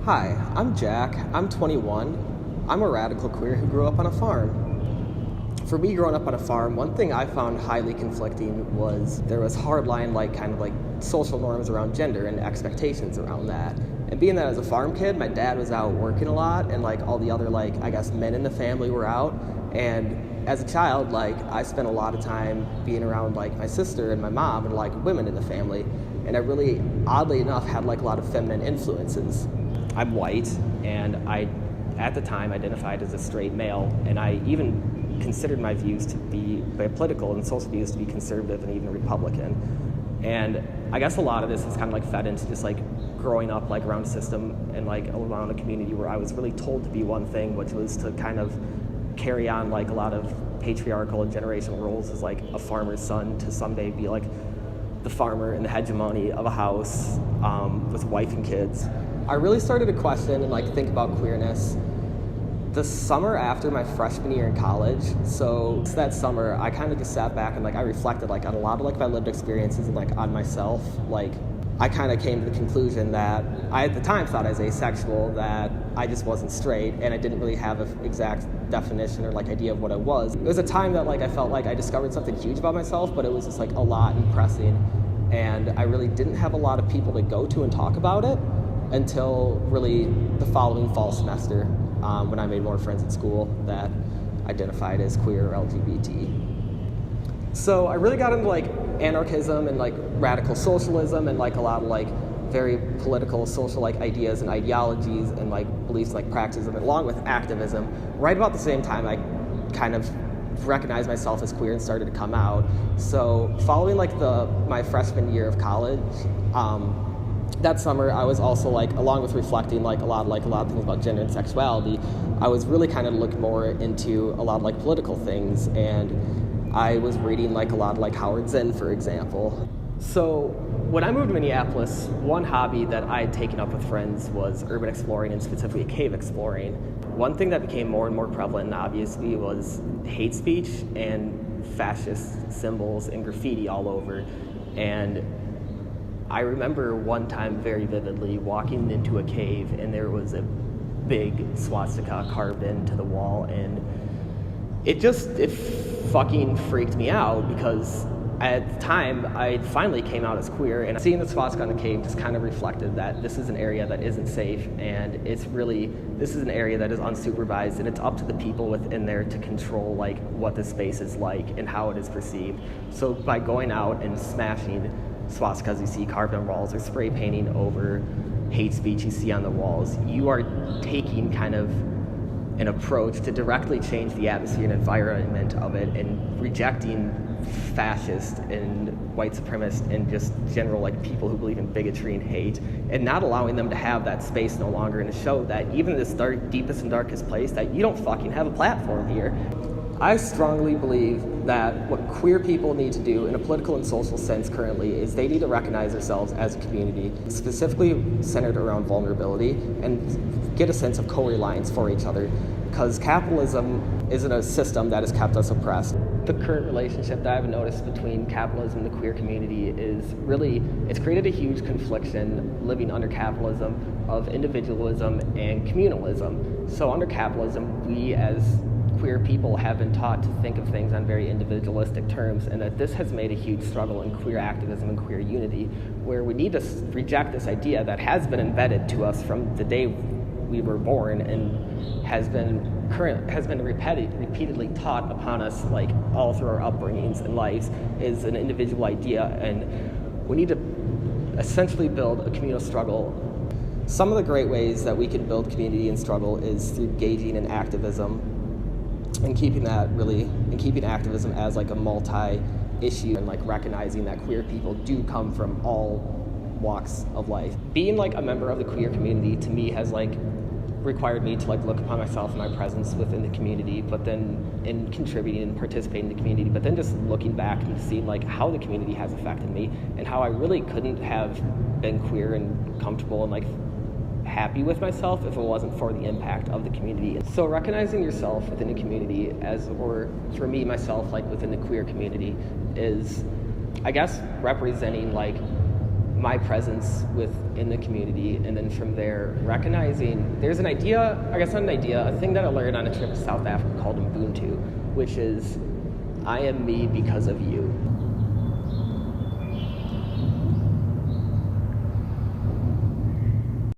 Hi, I'm Jack. I'm 21. I'm a radical queer who grew up on a farm. For me, growing up on a farm, one thing I found highly conflicting was there was hardline, social norms around gender and expectations around that. And being that as a farm kid, my dad was out working a lot, and all the other men in the family were out. And as a child, I spent a lot of time being around my sister and my mom and women in the family. And I really, oddly enough, had a lot of feminine influences. I'm white, and I, at the time, identified as a straight male, and I even considered my views to be, my political and social views to be conservative and even Republican. And I guess a lot of this is kind of fed into just growing up around a system and around a community where I was really told to be one thing, which was to kind of carry on a lot of patriarchal and generational roles as a farmer's son to someday be the farmer and the hegemony of a house with wife and kids. I really started to question and think about queerness the summer after my freshman year in college. So that summer, I kind of just sat back and I reflected on a lot of my lived experiences and on myself. I kind of came to the conclusion that I at the time thought I was asexual, that I just wasn't straight, and I didn't really have an exact definition or idea of what I was. It was a time that I felt I discovered something huge about myself, but it was just a lot and pressing, and I really didn't have a lot of people to go to and talk about it until really the following fall semester, when I made more friends at school that identified as queer or LGBT. So I really got into anarchism and radical socialism and a lot of very political social ideas and ideologies and beliefs and practices, and along with activism. Right about the same time, I kind of recognized myself as queer and started to come out. So following my freshman year of college, that summer I was also along with reflecting a lot of things about gender and sexuality, I was really kind of looking more into a lot of political things, and I was reading a lot of Howard Zinn, for example. So when I moved to Minneapolis, one hobby that I had taken up with friends was urban exploring, and specifically cave exploring. One thing that became more and more prevalent and obviously was hate speech and fascist symbols and graffiti all over. And I remember one time very vividly walking into a cave, and there was a big swastika carved into the wall, and it fucking freaked me out, because at the time I finally came out as queer, and seeing the swastika in the cave just kind of reflected that this is an area that isn't safe, and this is an area that is unsupervised, and it's up to the people within there to control what the space is and how it is perceived. So by going out and smashing swastikas you see carved on walls or spray painting over hate speech you see on the walls, you are taking kind of an approach to directly change the atmosphere and environment of it, and rejecting fascist and white supremacist and just general people who believe in bigotry and hate, and not allowing them to have that space no longer, and to show that even in this deepest and darkest place, that you don't fucking have a platform here. I strongly believe that what queer people need to do in a political and social sense currently is they need to recognize themselves as a community, specifically centered around vulnerability, and get a sense of co-reliance for each other, because capitalism isn't a system that has kept us oppressed. The current relationship that I've noticed between capitalism and the queer community is really, it's created a huge confliction living under capitalism of individualism and communalism. So under capitalism, we as queer people have been taught to think of things on very individualistic terms, and that this has made a huge struggle in queer activism and queer unity, where we need to reject this idea that has been embedded to us from the day we were born, and has been repeatedly taught upon us all through our upbringings and lives, is an individual idea, and we need to essentially build a communal struggle. Some of the great ways that we can build community and struggle is through engaging in activism, and keeping activism as a multi-issue, and recognizing that queer people do come from all walks of life. Being a member of the queer community to me has required me to look upon myself and my presence within the community, but then in contributing and participating in the community, but then just looking back and seeing how the community has affected me, and how I really couldn't have been queer and comfortable and happy with myself if it wasn't for the impact of the community. So recognizing yourself within the community, or for me, myself, within the queer community, is, I guess, representing my presence within the community, and then from there recognizing there's an idea, I guess not an idea, a thing that I learned on a trip to South Africa called Ubuntu, which is I am me because of you.